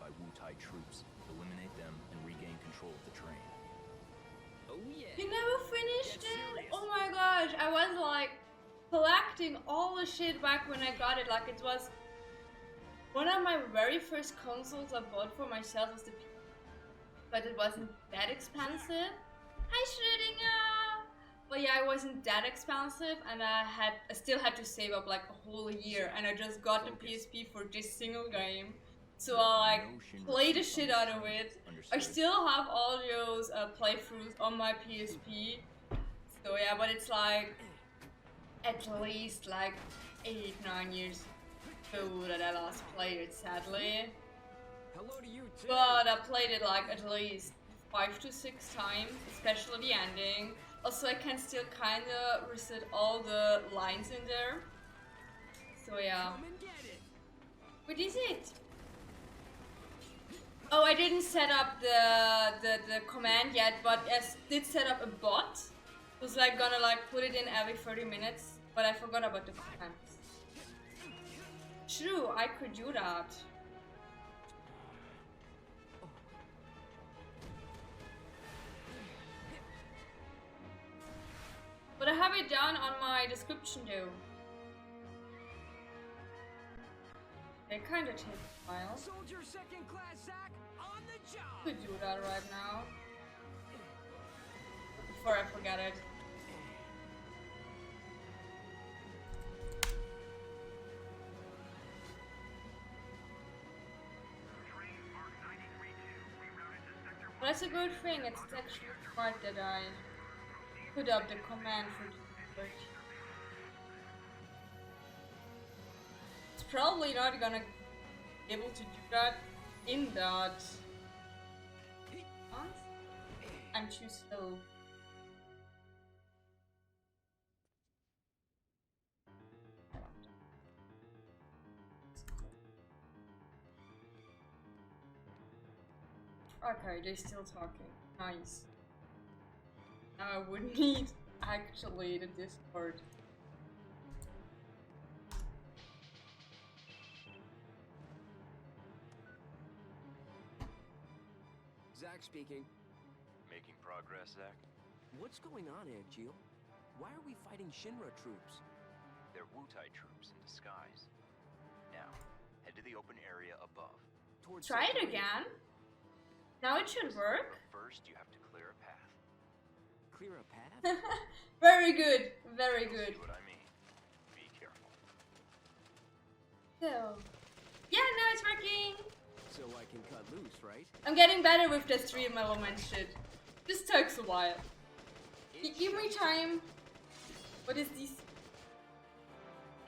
by Wu-Tai troops. Eliminate them and regain control of the train. Oh yeah. You never finished it? Oh my gosh, I was like collecting all the shit back when I got it. Like it was one of my very first consoles I bought for myself was the PS, but it wasn't that expensive. Hi Schrödinger! But yeah, it wasn't that expensive, and I still had to save up like a whole year, and I just got the PSP for this single game. So I like played the shit out of it. I still have all those playthroughs on my PSP. So yeah, but it's like at least like 8-9 years ago that I last played it, sadly. Hello to you too. But I played it like at least 5 to 6 times, especially the ending. Also, I can still kinda reset all the lines in there. So yeah. Come and get it. What is it? Oh, I didn't set up the command yet, but I did set up a bot. Was like gonna like put it in every 30 minutes, but I forgot about the command. True, I could do that. But I have it down on my description though. They kinda take a while. Soldier second class Zach on the job. Could do that right now. Before I forget it. But that's a good thing, it's actually smart that I put up the command for the search. It's probably not gonna be able to do that in that. I'm too slow. Okay, they're still talking. Nice. Now I would need actually the Discord. Zach speaking. Making progress, Zach? What's going on, Jill? Why are we fighting Shinra troops? They're Wu-Tai troops in disguise. Now, head to the open area above. Towards Try it Sector again. Now it should work. But first, you have to clear a path. Clear a path? Very good. Very You'll good. see what I mean. Be careful. So, yeah, now it's working. So I can cut loose, right? I'm getting better with the stream element shit. This takes a while. Give me time. What is this?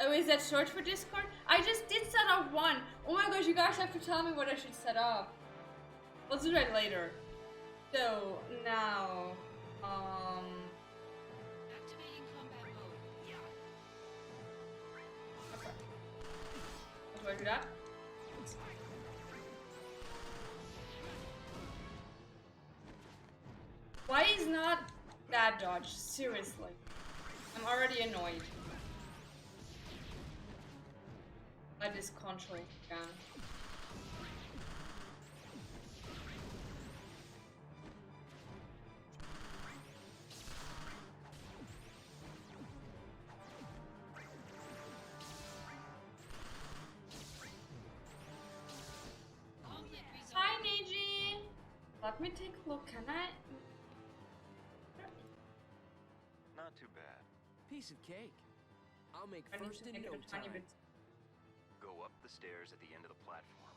Oh, is that short for Discord? I just did set up one. Oh my gosh, you guys have to tell me what I should set up. Let's do that later. So, now, Activating combat mode. okay. How do I do that? Why is not that dodge? Seriously. I'm already annoyed by this control again. Conflict resolved. Hi, Neji! Let me take a look. Can I? Not too bad. Piece of cake. I'll make I need first to in take no it a tiny time. bit. Go up the stairs at the end of the platform.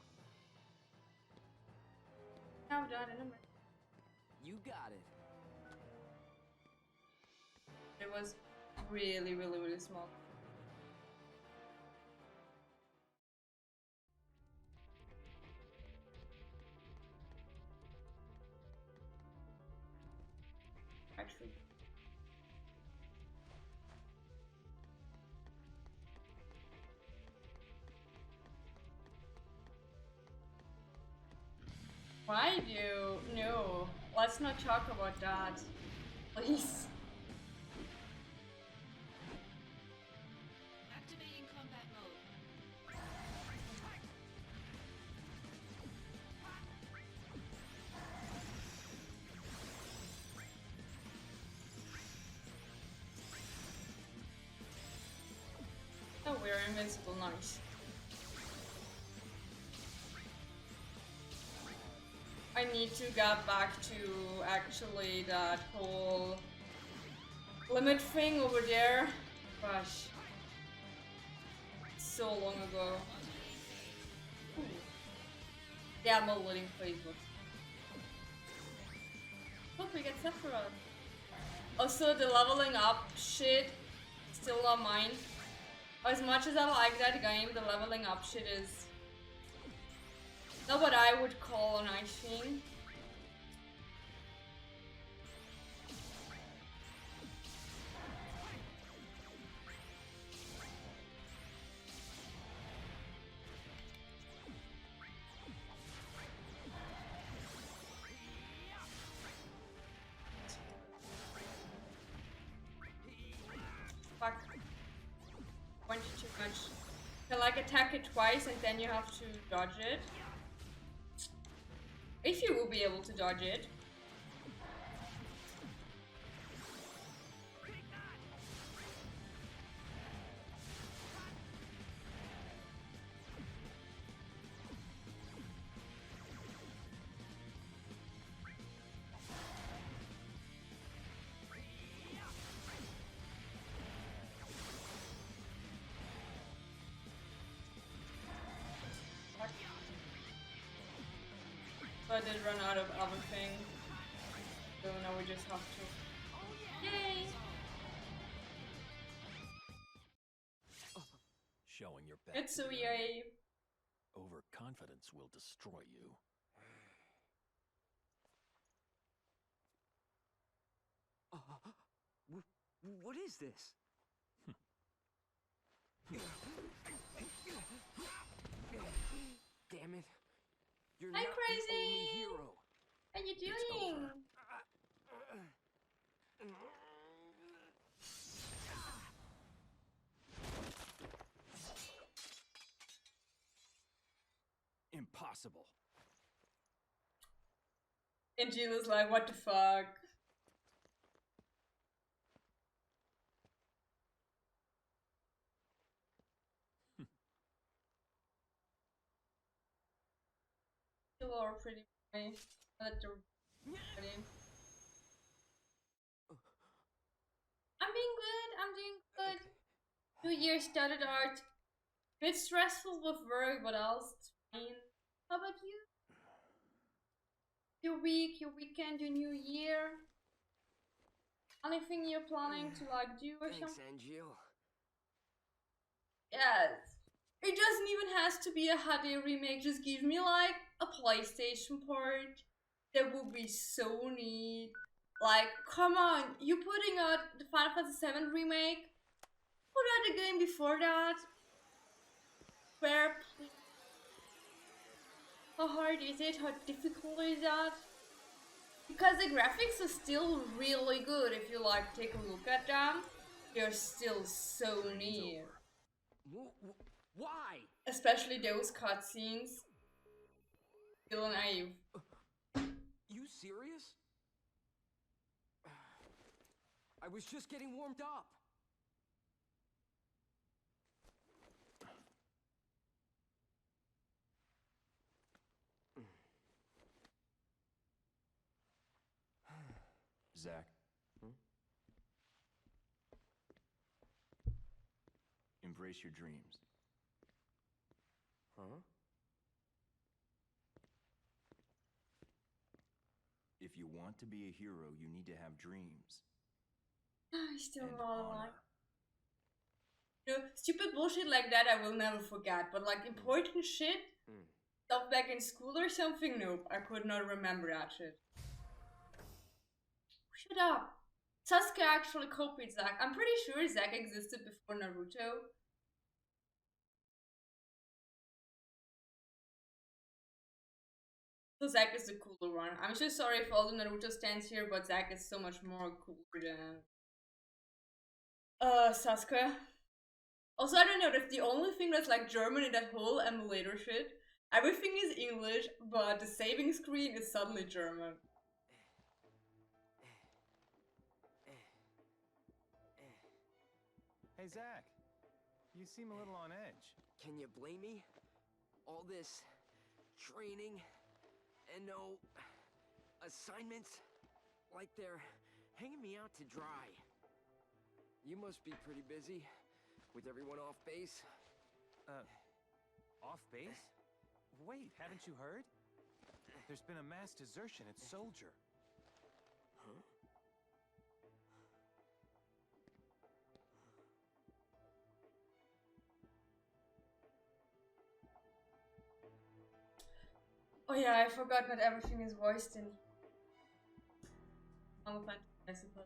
Now done in a minute. You got it. It was really, really, really small. Actually. Why do? No, let's not talk about that. Please. Activating combat mode. They're invincible, nice. I need to get back to actually that whole limit thing over there. Gosh. So long ago. Ooh. Yeah, I'm a living Facebook. Look, we get Sephiroth. Also, the leveling up shit, still not mine. As much as I like that game, the leveling up shit is not what I would call a nice thing. Fuck. Went too much. You can like attack it twice and then you have to dodge it. If you will be able to dodge it. I did run out of everything, so now we just have to. Yay! Showing your best. It's so yay! Overconfidence will destroy you. What is this? Damn it. You're Hi, not Crazy! the only hero. How you doing? Impossible. And Gina's like, what the fuck? You are pretty boy. Let the I'm doing good. I'm doing good. New year started out. Bit stressful with work, but else it's fine. How about you? Your week, your weekend, your new year? Anything you're planning to like do or Thanks, something? Angel. Yes. It doesn't even has to be a HD remake. Just give me like a PlayStation port. That would be so neat. Like, come on, you putting out the Final Fantasy VII remake? Put out the game before that. Where? How hard is it? How difficult is that? Because the graphics are still really good. If you like take a look at them, they're still so neat. Why? Especially those cutscenes. Still naive. You serious? I was just getting warmed up. Zach. Embrace your dreams. Huh? If you want to be a hero, you need to have dreams. I still And not honor. like. You know, stupid bullshit like that I will never forget, but like important shit, stuff back in school or something, nope, I could not remember that shit. Shut up. Sasuke actually copied Zack. I'm pretty sure Zack existed before Naruto. So Zack is the cooler one. I'm so sorry if all the Naruto stands here, but Zack is so much more cooler than Sasuke. Also, I don't know, that's the only thing that's like German in that whole emulator shit. Everything is English, but the saving screen is suddenly German. Hey, Zach. You seem a little on edge. Can you blame me? All this training and no assignments, like they're hanging me out to dry. You must be pretty busy with everyone off base. Off base? Wait, haven't you heard? There's been a mass desertion at Soldier. Huh? Oh yeah, I forgot not everything is voiced in Final Fantasy, I suppose.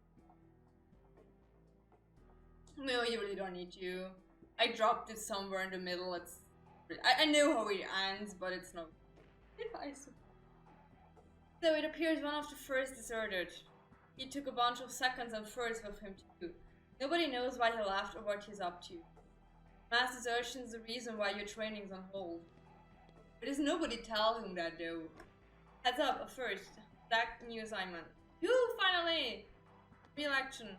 No, you really don't need to. I dropped it somewhere in the middle. I know how it ends, but it's not. I suppose. So it appears one of the first deserted. He took a bunch of seconds and thirds with him too. Nobody knows why he left or what he's up to. Mass desertion's the reason why your training's on hold. But does nobody tell him that though? Heads up, first. That new assignment. Yoo, finally! Re-election.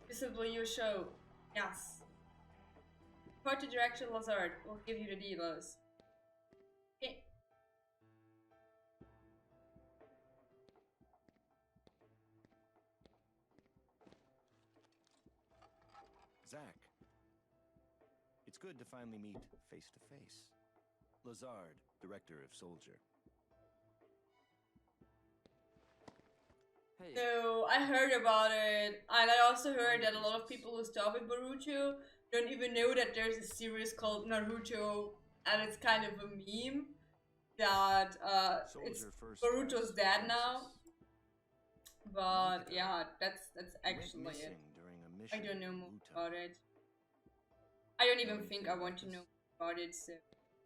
Visible your show. Yes. Report to Director Lazard. We'll give you the dealers. Okay. Zach. It's good to finally meet face to face. Lazard, director of Soldier. Hey. So I heard about it, and I also heard that a lot of people who start with Boruto don't even know that there's a series called Naruto, and it's kind of a meme that it's Boruto's dead now. But yeah, that's actually it. I don't know more about it. I don't even think I want to know about it, so.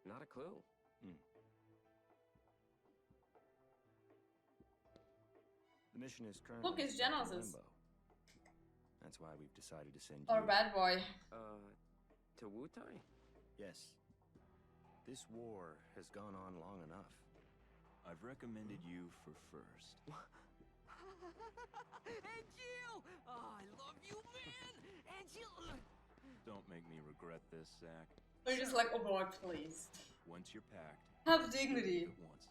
Not a clue. The mission is currently Look, it's stuck in Genesis. limbo. That's why we've decided to send Or you. Bad Boy. To Wutai? Yes. This war has gone on long enough. I've recommended you for first. Angel! Oh, I love you, man! Angel! Don't make me regret this, Zach. They're just like, oh boy, please. Once you're packed, Have dignity. leave at once.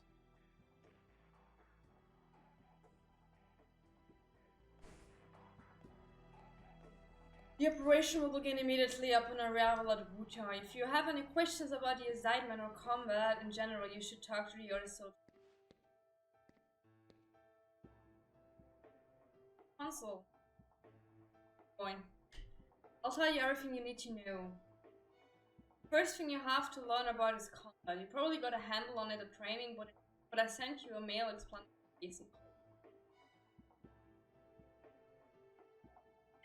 The operation will begin immediately upon arrival at Wutai. If you have any questions about the assignment or combat in general, you should talk to the other soldiers. Console. Going. I'll tell you everything you need to know. First thing you have to learn about is combat. You probably got a handle on it at training, but I sent you a mail explaining basic.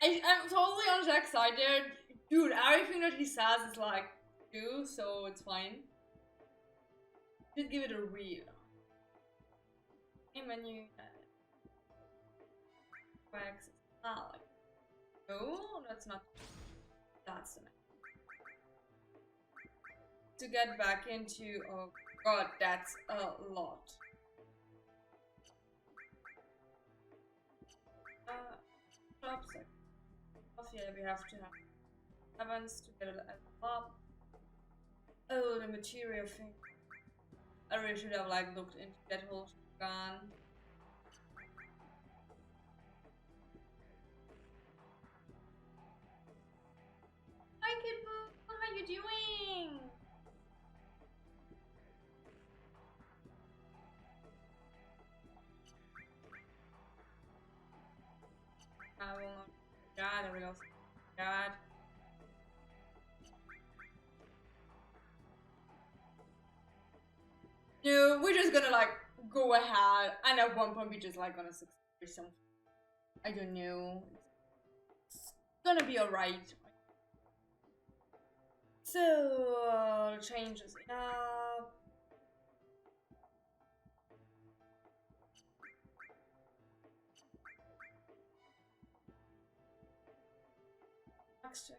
I'm totally on Jack's side there. Dude, everything that he says is like, do, so it's fine. Just give it a read. Hey, menu. Access. Ah, like. No, that's not. That's the menu. To get back into. Oh god, that's a lot. Shop sector. Yeah, we have to have events to get it up. Oh, the material thing. I really should have like looked into that whole gun. Hi, Kid Boo. How you doing? I will not. God, there we go. God. No, we're just gonna like go ahead, and at one point we're just like gonna succeed or something. I don't know. It's gonna be alright. So changes up. Extra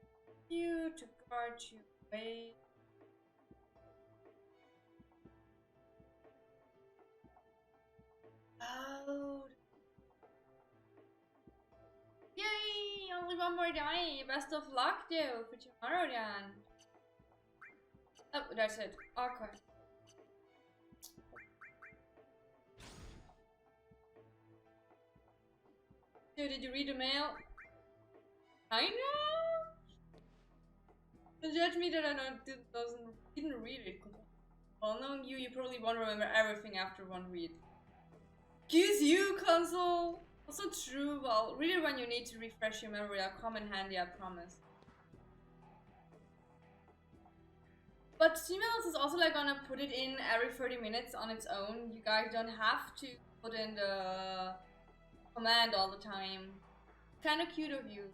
you to guard you away. Oh. Yay! Only one more die. Best of luck, though, for tomorrow, then. Oh, that's it. Okay. So, did you read the mail? I know. Don't judge me that I didn't read it. Well, knowing you, you probably won't remember everything after one read. Excuse you, console. Also true. Well, read it when you need to refresh your memory. I'll come in handy, I promise. But Steammails is also like gonna put it in every 30 minutes on its own. You guys don't have to put in the command all the time. Kinda cute of you.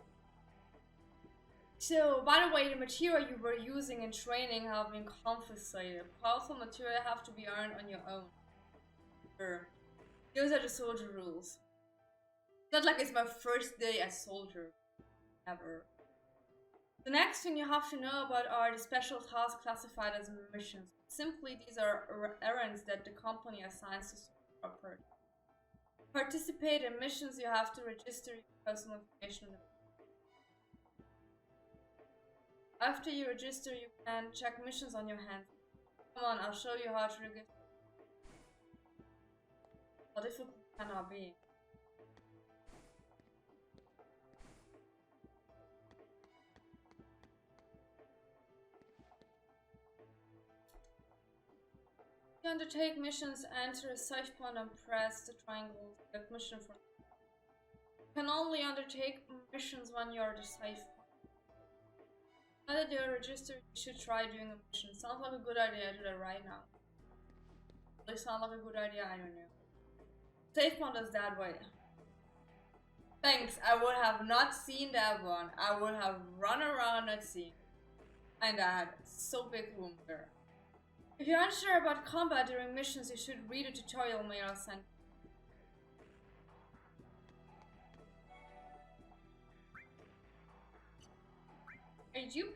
So, by the way, the material you were using in training have been confiscated. Powerful material have to be earned on your own. Sure. Those are the soldier rules. It's not like it's my first day as soldier. Ever. The next thing you have to know about are the special tasks classified as missions. Simply, these are errands that the company assigns to support. Participate in missions, you have to register your personal information. After you register, you can check missions on your hand. Come on, I'll show you how to register. How difficult can that be? To undertake missions, enter a safe point and press the triangle to get mission from. You can only undertake missions when you are the safe point. Now that you're registered, you should try doing a mission. Sounds like a good idea. Do that right now. It sounds like a good idea. I don't know. Safe point is that way. Thanks. I would have not seen that one. I would have run around not seeing. And I had so big room there. If you're unsure about combat during missions, you should read a tutorial mail sent. Did you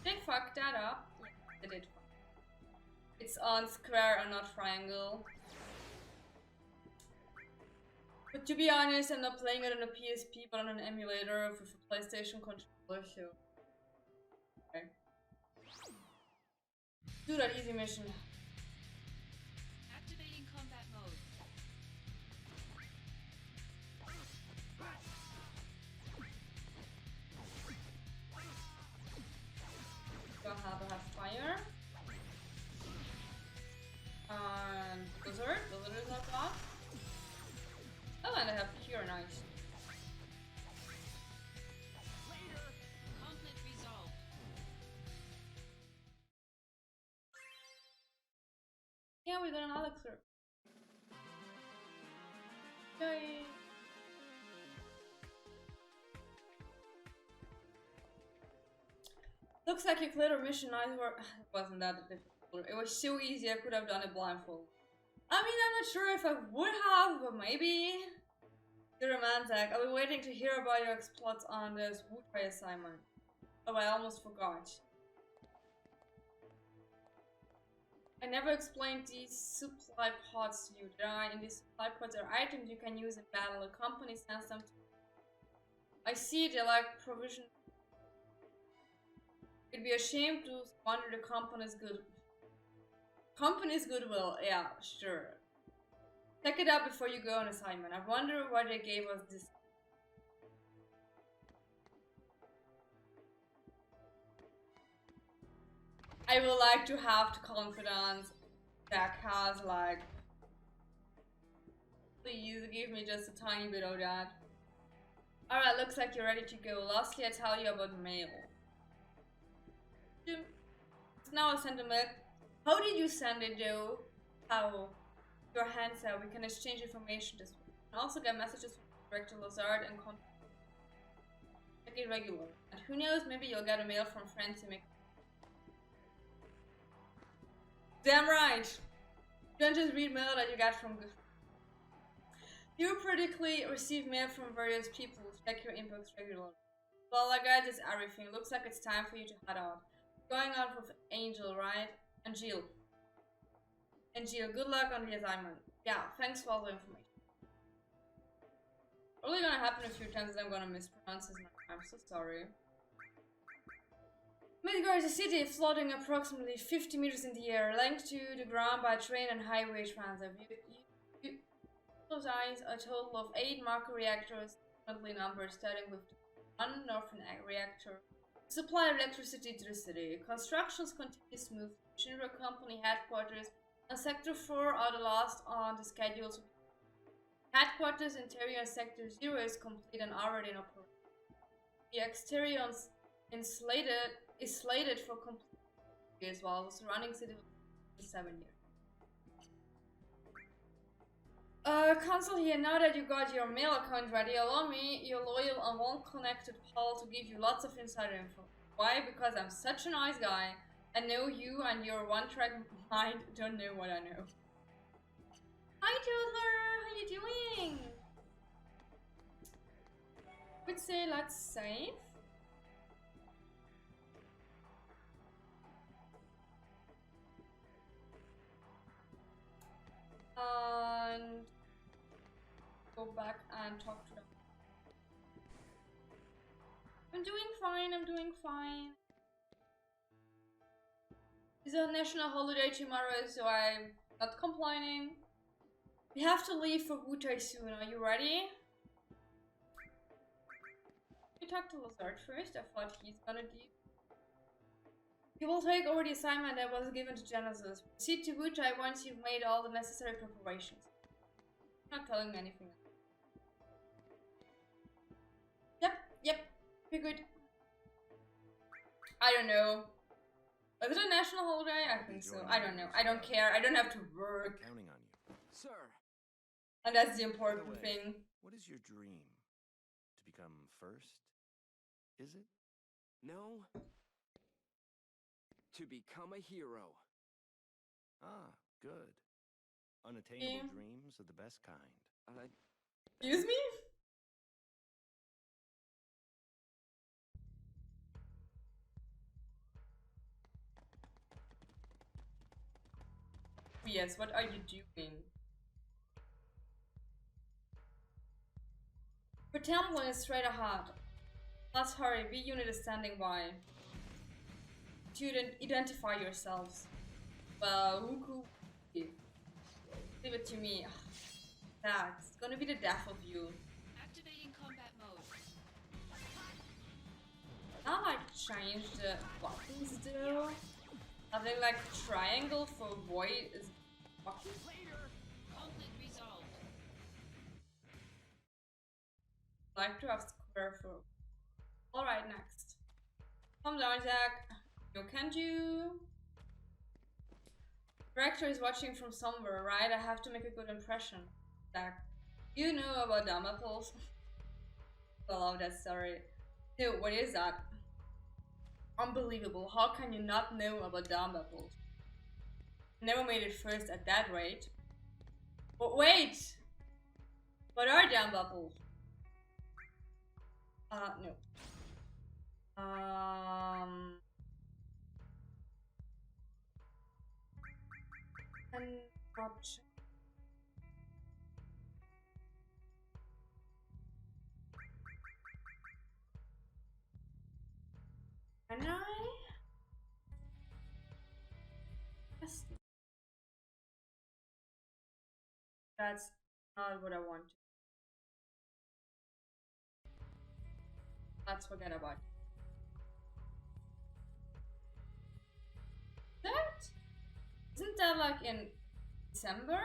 they fucked that up? They did. It's on square and not triangle. But to be honest, I'm not playing it on a PSP but on an emulator with a PlayStation controller, so. Okay. Do that easy mission. Activating combat mode. Have fire. And blizzard. Blizzard is not bad. Oh, and I have cure, nice. Conflict resolved. Yeah, we got an elixir. Yay! Looks like you cleared a mission. Nice work. It wasn't that difficult. It was so easy. I could have done it blindfold. I mean, I'm not sure if I would have, but maybe. You're a man, Zach. I'll be waiting to hear about your exploits on this Woodray assignment. Oh, I almost forgot. I never explained these supply pods to you, did I? In these supply pods are items you can use in battle. The company sends them to. I see they're like provision. It'd be a shame to squander the company's goodwill. Yeah, sure. Check it out before you go on assignment. I wonder why they gave us this. I would like to have the confidence that has like. Please give me just a tiny bit of that. Alright, looks like you're ready to go. Lastly, I tell you about mail. So now I send a mail. How did you send it though? How? Your hands out. We can exchange information this way. You can also get messages from Director Lazard and check it regular. And who knows, maybe you'll get a mail from friends who make. Damn right! You don't just read mail that you get from good. You periodically receive mail from various people. Check your inbox regularly. Well, I got this everything. Looks like it's time for you to head out. Going out with Angel, right? And Jill. And Jill, good luck on the assignment. Yeah, thanks for all the information. Probably gonna happen a few times and I'm gonna mispronounce his name. I'm so sorry. Midgar is a city floating approximately 50 meters in the air, linked to the ground by train and highway transit. You designs a total of 8 macro reactors, currently numbered, starting with one northern reactor to supply electricity to the city. Constructions continue smoothly. Shinra Company headquarters and Sector 4 are the last on the schedule to be. Headquarters interior Sector 0 is complete and already in operation. The exterior is slated for completion as well. The surrounding city will 7 years. Consul here, now that you got your mail account ready, allow me, your loyal and well-connected pal, to give you lots of insider info. Why? Because I'm such a nice guy. I know you and your one-track mind don't know what I know. Hi, Toadler! How you doing? Would say let's save. And go back and talk to them. I'm doing fine, I'm doing fine. It's a national holiday tomorrow, so I'm not complaining. We have to leave for Wutai soon. Are you ready? We talk to Lazard first. I thought he's gonna do. You will take over the assignment that was given to Genesis. Proceed to Wutai once you've made all the necessary preparations. Not telling me anything. Yep, we're good. I don't know. Is it a national holiday? I think so. I don't know. I don't care. I don't have to work. Counting on you. Sir. And that's the By the important way, thing. What is your dream? To become first? Is it? No. To become a hero. Ah, good. Unattainable Yeah. dreams are the best kind. Excuse me? Yes, what are you doing? Pretend one is straight ahead. Let's hurry, B unit is standing by. To identify yourselves. Well, who could leave it to me. That's gonna be the death of you. Activating combat mode. Now like change the buttons though. Having like triangle for void is fucking. Conflict resolved. Like to have square for. Alright, next. Calm down, Jack. You can't you? Director is watching from somewhere, right? I have to make a good impression. Jack, you know about dumb apples? I love that story. Dude, what is that? Unbelievable. How can you not know about dumb apples? Never made it first at that rate. But wait! What are dumb apples? No. An option. Can I? Yes. That's not what I want. Let's forget about it. That? Isn't that like in December?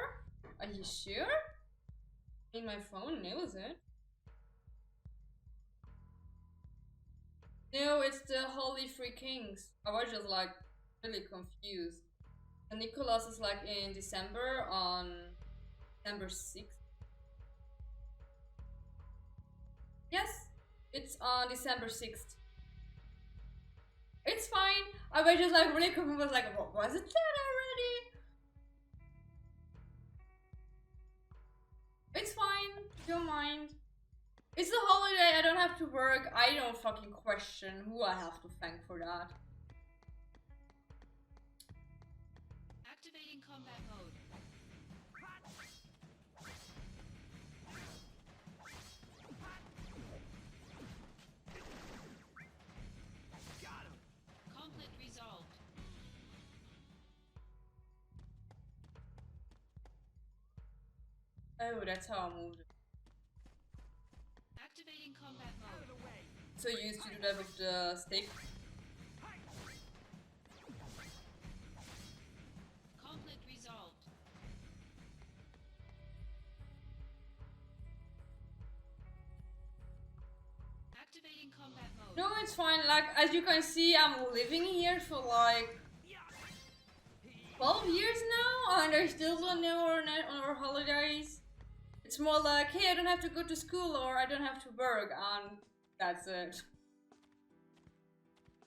Are you sure? I mean, my phone knows it. No, it's the Holy Three Kings. I was just like really confused. And Nicholas is like in December on December 6th. Yes, it's on December 6th. It's fine. I was just like really confused. Was like, what was it that already? It's fine. Don't mind. It's a holiday. I don't have to work. I don't fucking question who I have to thank for that. Activating combat mode. Oh, that's how I moved it. Activating combat mode. So you used to do that with the stick. Conflict resolved. Activating combat mode. No, it's fine. Like, as you can see, I'm living here for like 12 years now, and I still don't know our holidays. It's more like, hey, I don't have to go to school or I don't have to work, and that's it.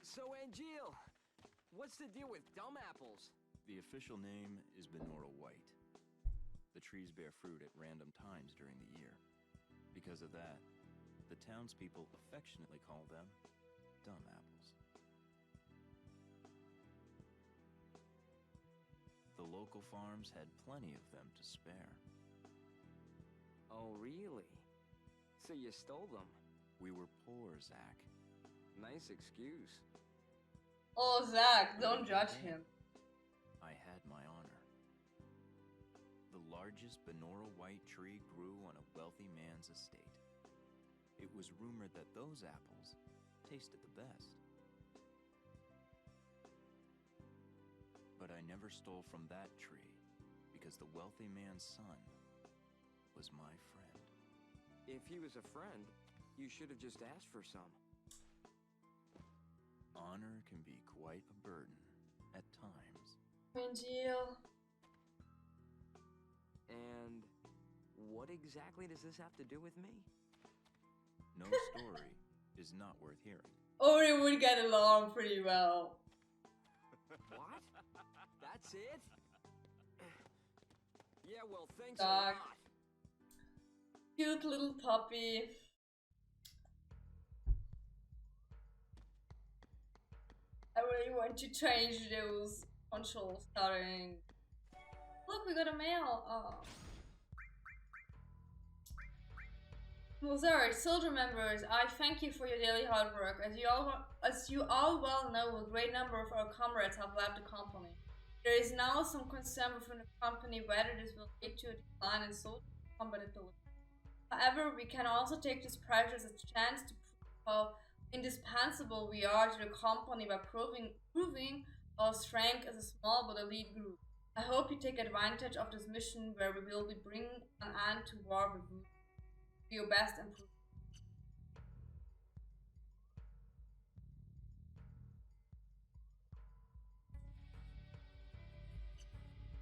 So, Angeal, what's the deal with dumb apples? The official name is binaural white. The trees bear fruit at random times during the year. Because of that, the townspeople affectionately call them dumb apples. The local farms had plenty of them to spare. Oh, really? So you stole them? We were poor, Zach. Nice excuse. Oh, Zach, don't judge him. I had my honor. The largest binaural white tree grew on a wealthy man's estate. It was rumored that those apples tasted the best. But I never stole from that tree because the wealthy man's son was my friend. If he was a friend, you should have just asked for some. Honor can be quite a burden at times. Angel. And what exactly does this have to do with me? No story is not worth hearing. Or we would get along pretty well. What? That's it? Yeah, well, thanks Dog. a lot. Cute little puppy. I really want to change those control settings. Look, we got a mail. Oh. Mozart, soldier members, I thank you for your daily hard work. As you all well know, a great number of our comrades have left the company. There is now some concern within the company whether this will lead to a decline in soldier combat ability. However, we can also take this pressure as a chance to prove how indispensable we are to the company by proving our strength as a small but elite group. I hope you take advantage of this mission where we will be bringing an end to war with you. Do your best and prove.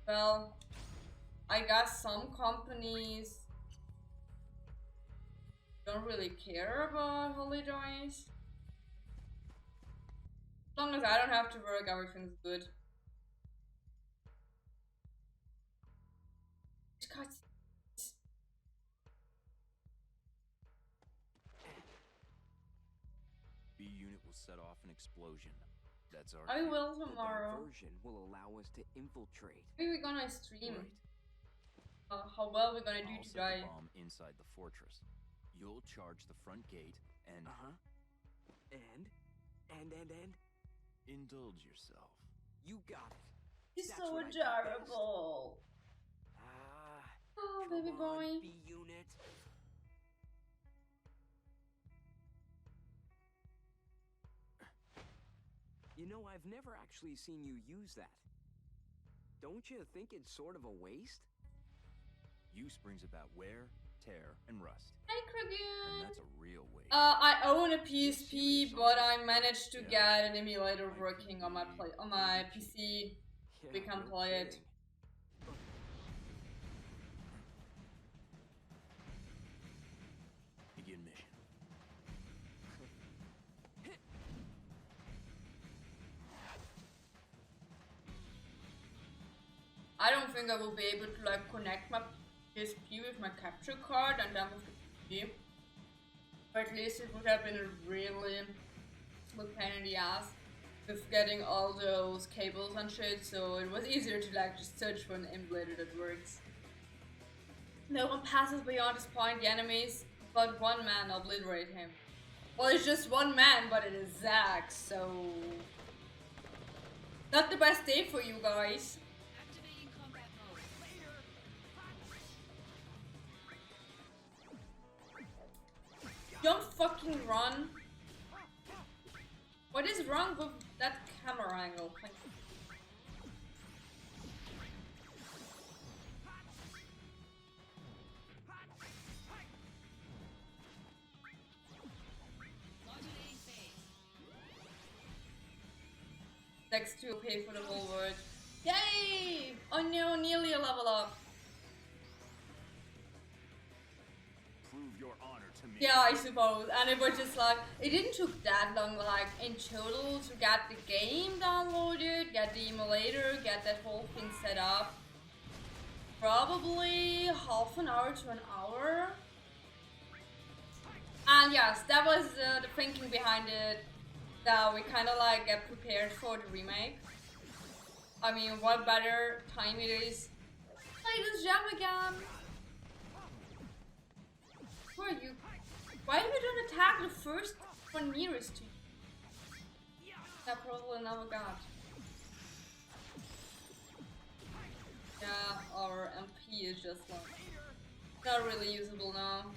Well, I guess some companies don't really care about holidays. As long as I don't have to work, everything's good. B unit will set off an explosion. That's our I cue. will The tomorrow. diversion will allow us to infiltrate. Maybe we're gonna stream Right. how well we're gonna do I'll set today. the bomb inside the fortress. You'll charge the front gate and And? indulge yourself. You got it. He's That's so what I do best. adorable. Oh, baby Come on, boy. B unit. You know, I've never actually seen you use that. Don't you think it's sort of a waste? Use brings about wear, tear, and rust. Hi, And Kragoon. that's a real waste. I own a PSP, but I managed to Yeah. get an emulator working on my PC. We can no play it. kidding. Begin mission. I don't think I will be able to like connect my PSP with my capture card and then with the PC. But at least it would have been a really good pain in the ass with getting all those cables and shit, so it was easier to like just search for an emulator that works. No one passes beyond this point, the enemies, but one man obliterate him. Well, it's just one man, but it is Zack, so... Not the best day for you guys. Activating combat mode. Don't fucking run. What is wrong with that camera angle? Modulating phase. Next to pay for the whole word. Yay! Oh no, nearly a level up. Prove your honor to me. Yeah, I suppose. And it was just like, it didn't took that long, like, in total to get the game downloaded, get the emulator, get that whole thing set up. Probably half an hour to an hour. And yes, that was the thinking behind it, that we kind of like get prepared for the remake. I mean, what better time it is? Play this gem again. Who are you? Why you don't attack the first one nearest to you? That probably never got. Yeah, our MP is just like not really usable now.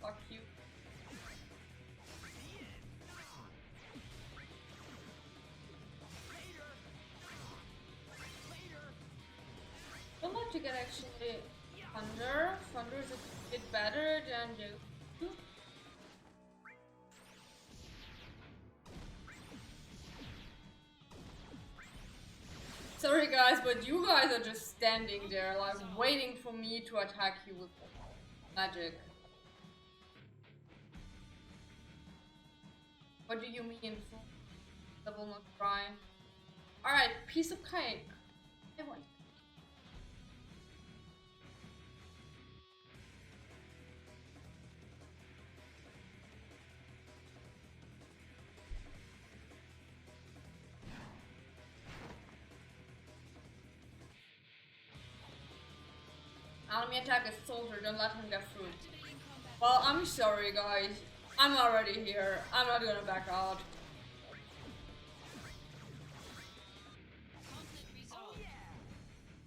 Fuck you. I'd like to get actually Thunder. Thunder is a bit better than the. Sorry guys, but you guys are just standing there, like waiting for me to attack you with magic. What do you mean? Double not cry. Alright, piece of cake. I want. Enemy attack is soldier, don't let him get through. Well, I'm sorry guys. I'm already here. I'm not gonna back out. Conflict resolved.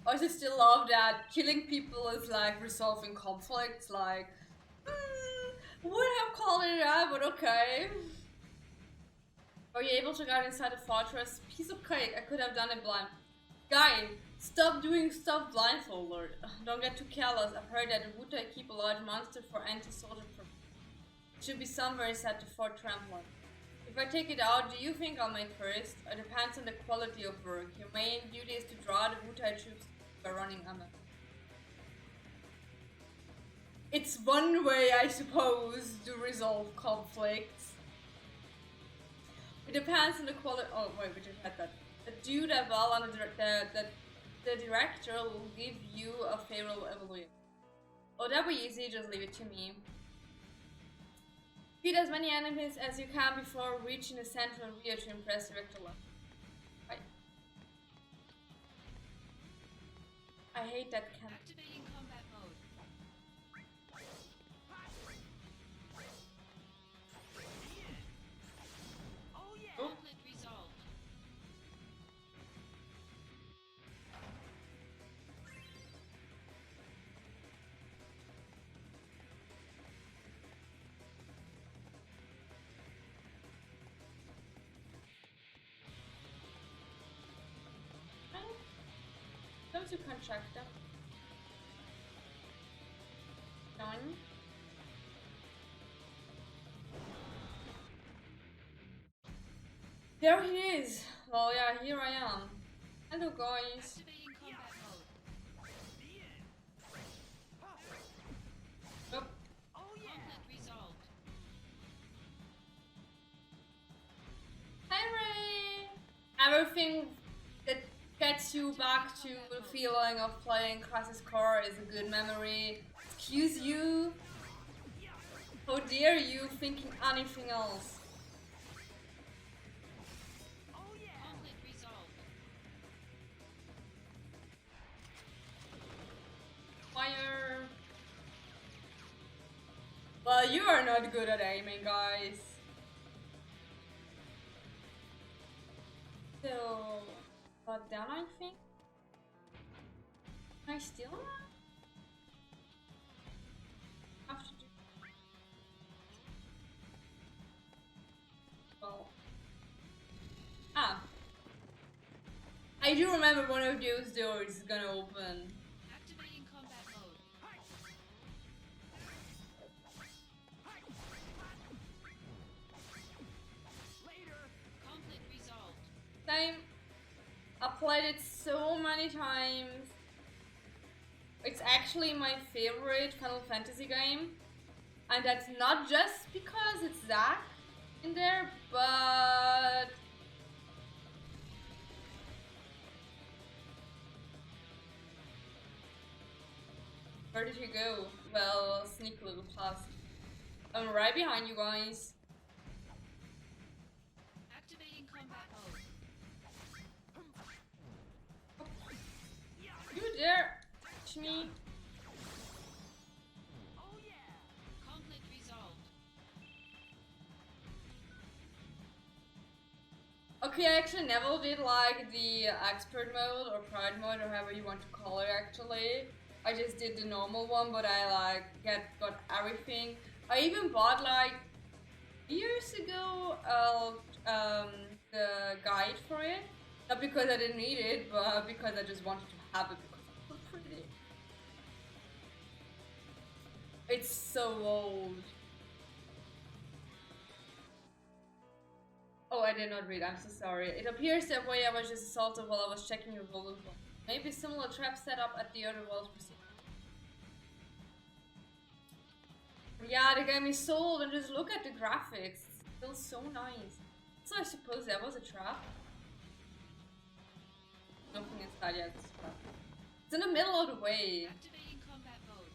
I just still love that killing people is like resolving conflicts, like would have called it that, but okay. Are you able to get inside the fortress? Piece of cake, I could have done it blind. Guy, stop doing stuff blindfolded. Don't get too careless. I've heard that the Wutai keep a large monster for anti-soldier purposes. It should be somewhere inside the Fort Trampoline. If I take it out, do you think I'll make first? It depends on the quality of work. Your main duty is to draw the Wutai troops by running amok. It's one way, I suppose, to resolve conflicts. It depends on the quality. Oh wait, we just had that. Do that well, and the director will give you a favorable evaluation. Oh, that'll be easy. Just leave it to me. Beat as many enemies as you can before reaching the central rear to impress Director Left. Right. I hate that cannon. Activating combat mode. Conflict resolved. Those you can check them. Done. There he is. Well, yeah, here I am. Hello, guys. Activating combat mode. Oh, Conflict resolved. hi, Ray. Everything that gets you back to the feeling of playing Crisis Core is a good memory. Excuse you. How dare you thinking anything else? Conflict resolved. Fire. Well, you are not good at aiming, guys. So, Got down, I think. Can I steal that? Have to do. Well. Ah. I do remember one of those doors is gonna open. Activating combat mode. Conflict resolved. Same. I played it so many times. It's actually my favorite Final Fantasy game. And that's not just because it's Zack in there, but... Where did he go? Well, sneak a little past. I'm right behind you guys. Activating combat mode. You dare touch me? Conflict resolved. Okay, I actually never did like the expert mode or pride mode or however you want to call it actually. I just did the normal one, but I like got everything. I even bought like years ago the guide for it. Not because I didn't need it, but because I just wanted to have it because it's so pretty. It's so old. Oh, I did not read. I'm so sorry. It appears that way I was just assaulted while I was checking your volume. Maybe similar trap setup at the other world's proceeding. Yeah, the game is so old and just look at the graphics. It's still so nice. So I suppose that was a trap. Nothing inside yet. It's in the middle of the way. Activating combat mode.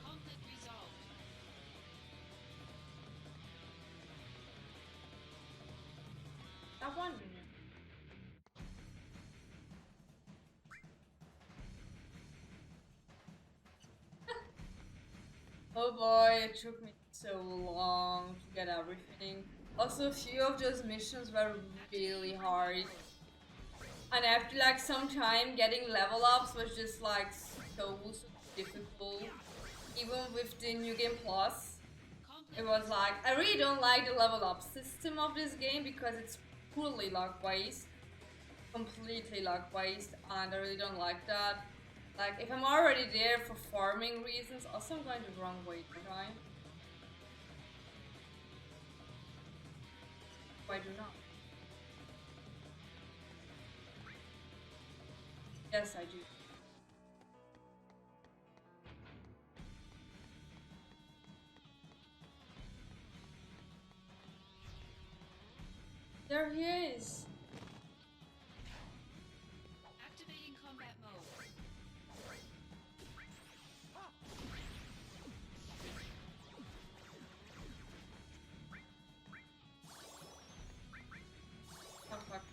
Conflict resolved. That one. Oh boy, it took me so long to get everything. Also, a few of those missions were really hard. And after like some time, getting level ups was just like so difficult. Even with the New Game Plus, it was like, I really don't like the level up system of this game because it's poorly luck based. Completely luck based, and I really don't like that. Like, if I'm already there for farming reasons, also I'm going the wrong way, don't I? I do not. Yes, I do. There he is. Activating combat mode. Oh fuck.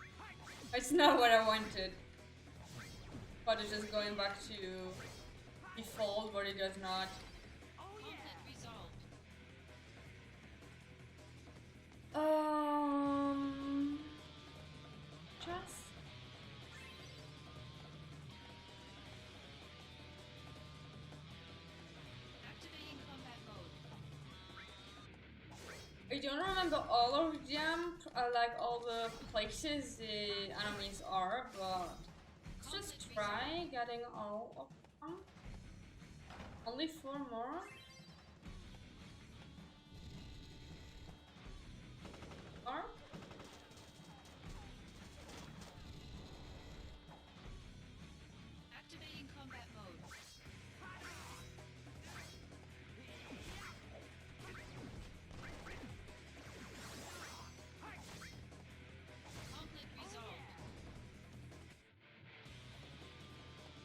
It's not what I wanted. But it's just going back to default, but it does not. Conflict resolved. Just. Activating combat mode. I don't remember all of them, like all the places the enemies are, but let's just try getting all of them. Only 4 more? Or? Activating combat mode. Conflict resolved.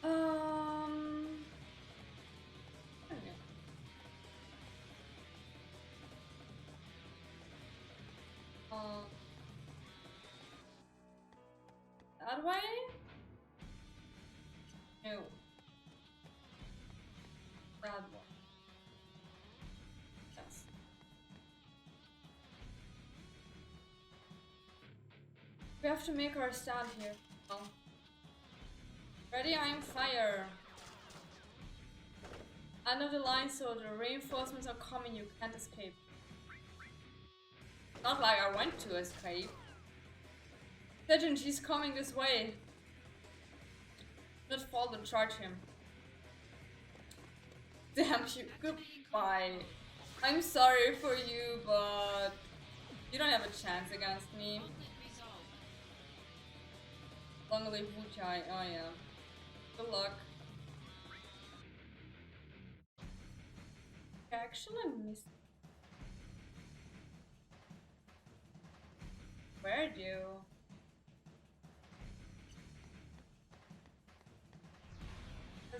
I don't know. That way? No. That one. Yes. We have to make our stand here. Oh. Ready, aim, fire. End of the line, soldier. Reinforcements are coming, you can't escape. Not like I want to escape. Legend, she's coming this way. Not fall and charge him. Damn you, goodbye. I'm sorry for you, but you don't have a chance against me. Conflict resolved. Long live Wu Chai. Oh yeah. Good luck. I actually missed. Where do?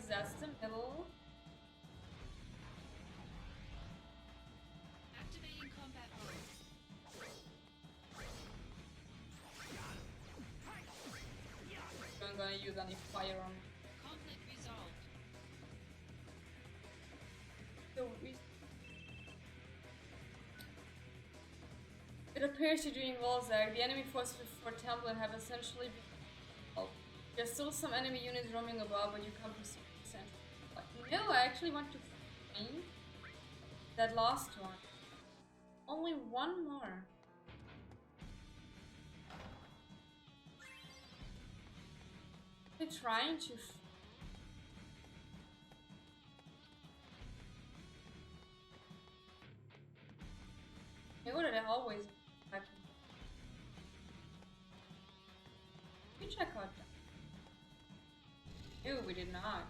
Possess the middle. Activating combat mode. I'm gonna use any fire on. Conflict resolved. So it appears you're doing well, Zach. The enemy forces before Templin have essentially been. Oh, there's still some enemy units roaming above, but you can't proceed. No, I actually want to find that last one. Only one more. I'm trying to. You know that I always. We check out that. No, we did not.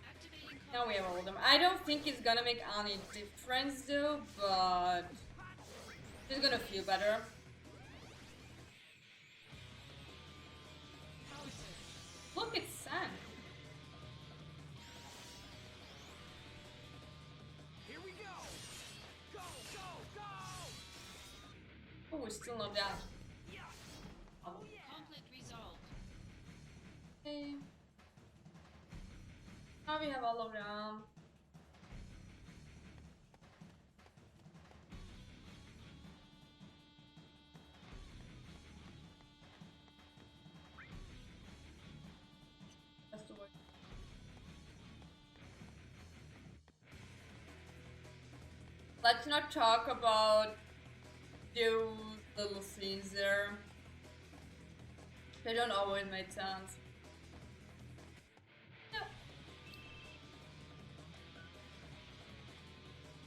Activating Now we have all of them. I don't think it's gonna make any difference though, but it's gonna feel better. Look, it's sand. Here we go! Go, go, go! Oh, we're still not down. Oh, conflict resolved. okay. Now we have all of them. That's the way. Let's not talk about those little scenes there. They don't always make sense. Yeah.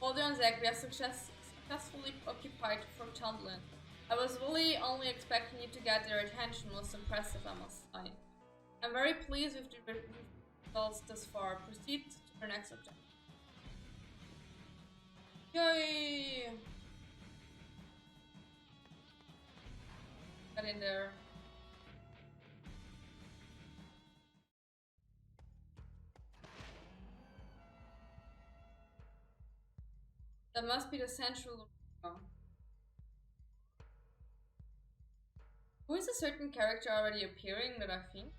Hold on, Zach. We are successfully occupied Fort Tumblin. I was really only expecting you to get their attention. Most impressive, I must say. I'm very pleased with the results thus far. Proceed to the next objective. Yay! Get in there. That must be the central. Who is a certain character already appearing that I think?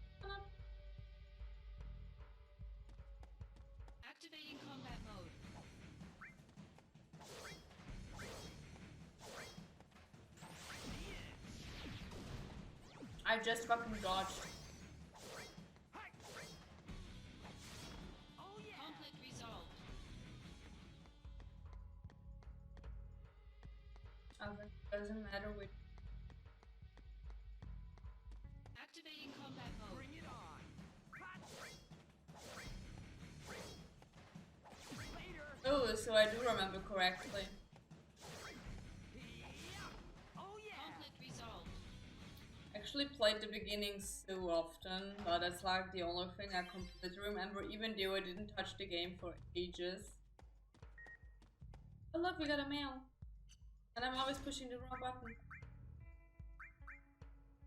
Activating combat mode. I just fucking dodged. Conflict resolved. Doesn't matter which. Activating combat mode. Bring it on! Later! Oh, so I do remember correctly. Oh yeah! Conflict resolved. Actually played the beginning so often, but that's like the only thing I completely remember, even though I didn't touch the game for ages. Oh look, we got a mail. And I'm always pushing the wrong button.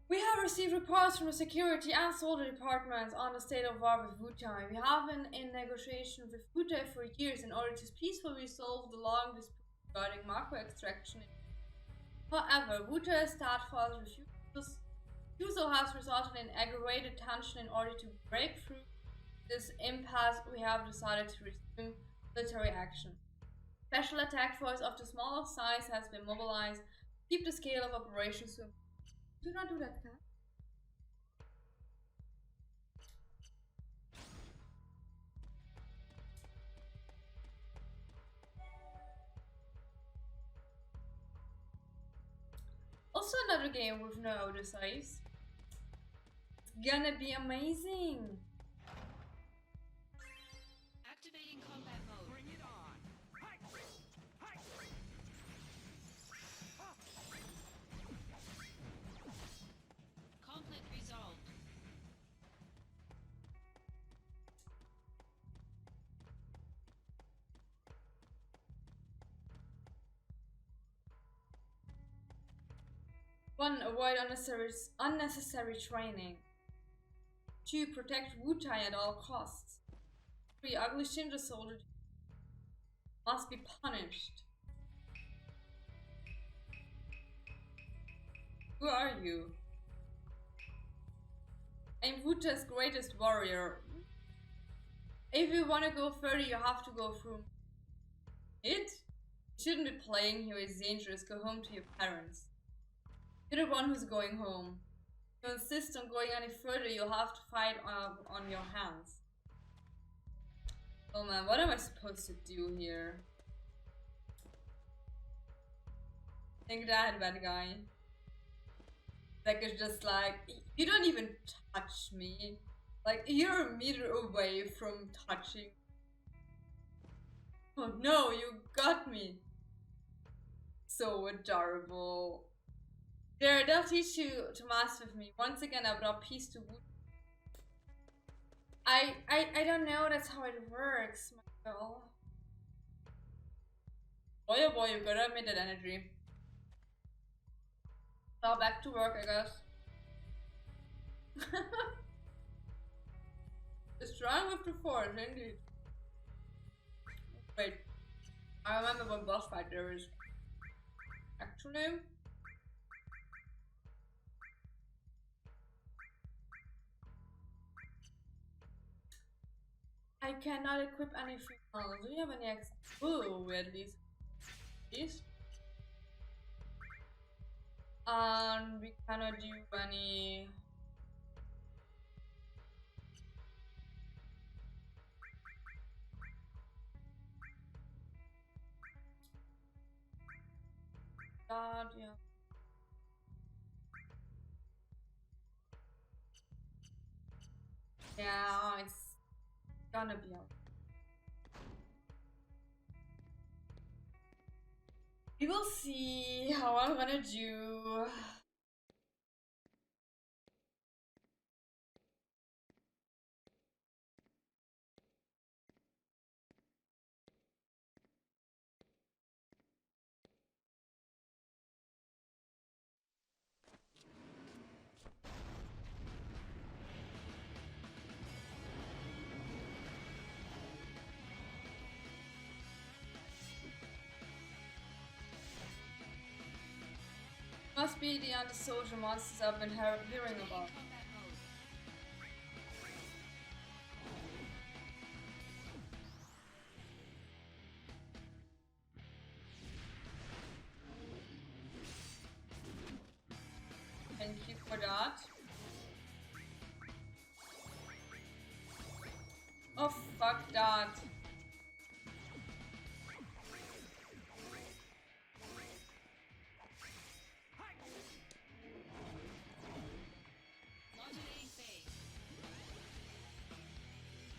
We have received reports from the security and soldier departments on the state of war with Wutai. We have been in negotiation with Wutai for years in order to peacefully resolve the long dispute regarding macro extraction. However, Wuta's Starfall's refusal has resulted in aggravated tension. In order to break through this impasse, we have decided to resume military action. Special attack force of the smaller size has been mobilized to keep the scale of operations to. Do not do that, cat. Also another game with no auto saves. It's gonna be amazing. Activating combat mode. Bring it on! Conflict resolved. One, avoid unnecessary training. 2, protect Wutai at all costs. 3, ugly Shinja soldier must be punished. Who are you? I'm Wuta's greatest warrior. If you wanna go further, you have to go through it. You shouldn't be playing here, it's dangerous. Go home to your parents. You're the one who's going home. If you insist on going any further, you'll have to fight on your hands. Oh man, what am I supposed to do here? Think that, bad guy. Like, it's just like, you don't even touch me. Like, you're a meter away from touching. Oh no, you got me. So adorable. They'll teach you to math with me. Once again, I brought peace to Wood. I don't know, that's how it works, my girl. Boy oh boy, you gotta admit that energy. Now back to work, I guess. Strong with the force, indeed. Wait, I remember what boss fight there is. Actually, I cannot equip anything else. Do you have any extra? Ooh, at least these. And we cannot do any. God, yeah. Yeah, it's gonna be out. We will see how I'm gonna do. Must be the anti-social monsters I've been hearing about. Combat mode. Thank you for that. Oh, fuck that. Modulating phase.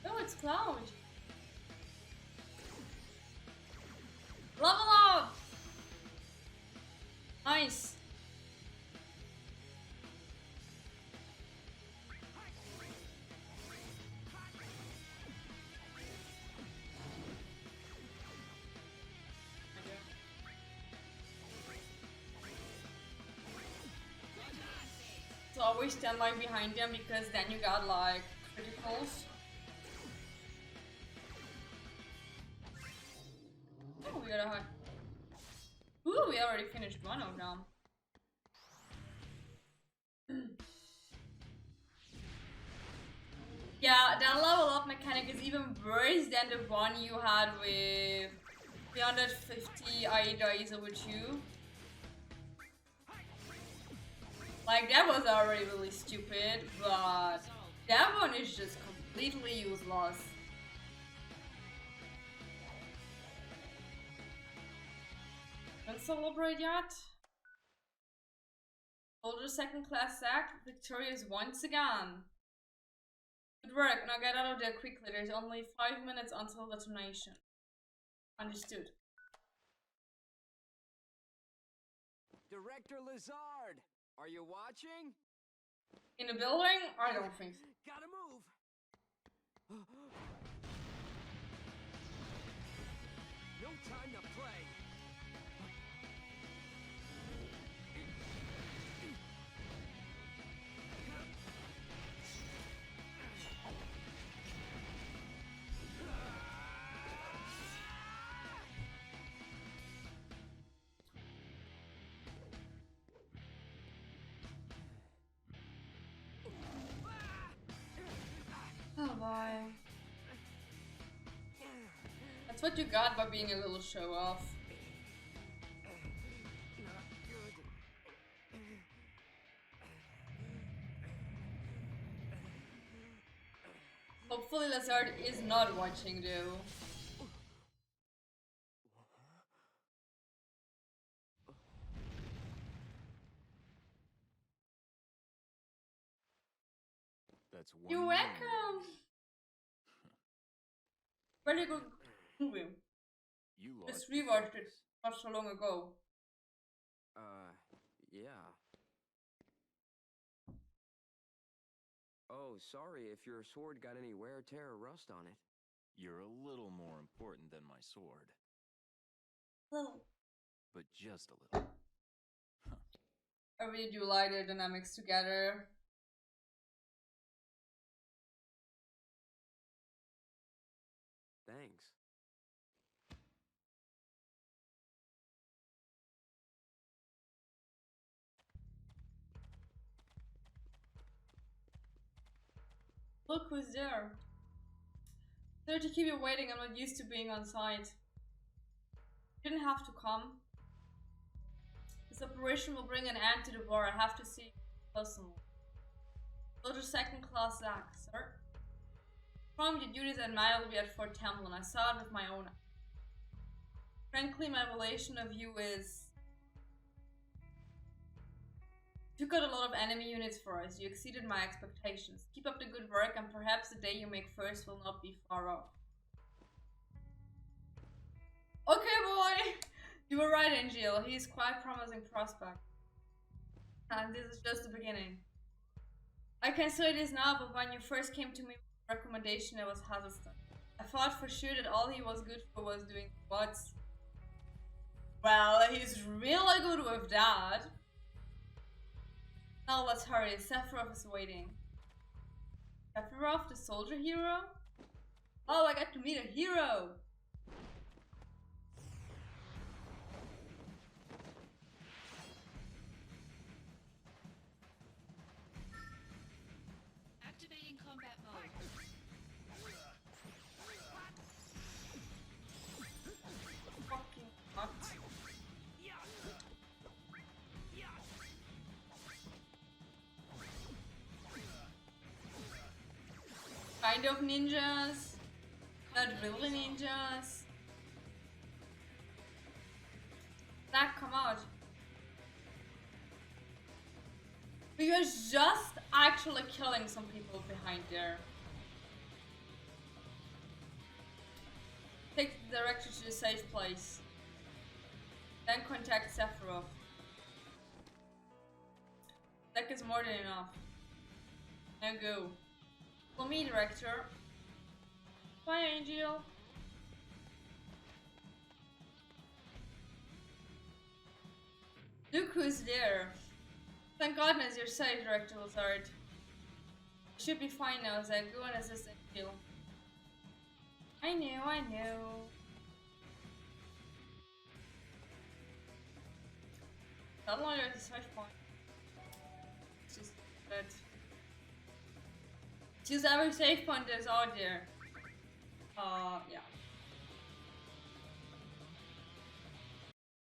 Oh, it's Cloud. Level up! Nice. So always stand like behind them because then you got like criticals. Oh, we got a hot. Ooh, we already finished one of them. Yeah, that level up mechanic is even worse than the one you had with 350 Aida with you. Like, that was already really stupid, but that one is just completely useless. Don't celebrate yet? Soldier second class sack, victorious once again. Good work, now get out of there quickly, there's only 5 minutes until detonation. Understood. Director Lazard, are you watching? In the building? I don't think so. Gotta move. No time to play. Oh boy. That's what you got by being a little show off. Not good. Hopefully Lazard is not watching though. That's one. You're welcome! Very good movie. You Just lost your rewatched it focus. not so long ago. Yeah. Oh, sorry if your sword got any wear, tear, or rust on it. You're a little more important than my sword, Little. but just a little. I really do like their dynamics together. Thanks. Look who's there. Sorry to keep you waiting, I'm not used to being on site. You didn't have to come. This operation will bring an end to the war. I have to see you personally. Soldier second class Zach, sir. From your duties at night will be at Fort Templin. I saw it with my own eyes. Frankly, my relation of you is... You got a lot of enemy units for us. You exceeded my expectations. Keep up the good work and perhaps the day you make first will not be far off. Okay, boy! You were right, Angel. He is quite a promising prospect. And this is just the beginning. I can say this now, but when you first came to me with a recommendation, I was hesitant. I thought for sure that all he was good for was doing what's... Well, he's really good with that. Now let's hurry, Sephiroth is waiting. Sephiroth, the soldier hero? Oh, I got to meet a hero! Activating combat mode. Fucking hot. Kind of ninjas. Not really ninjas. Zach, come out. We are just actually killing some people behind there. Take the director to the safe place. Then contact Sephiroth. That is more than enough. Now go. For me, director. Bye, Angel. Look who's there. Thank goodness you're safe, Director Lazard. Should be fine now, Zach. Go and assist Angel. I know. That lawyer is a safe point. It's just that. Choose every save point that's out there. Yeah.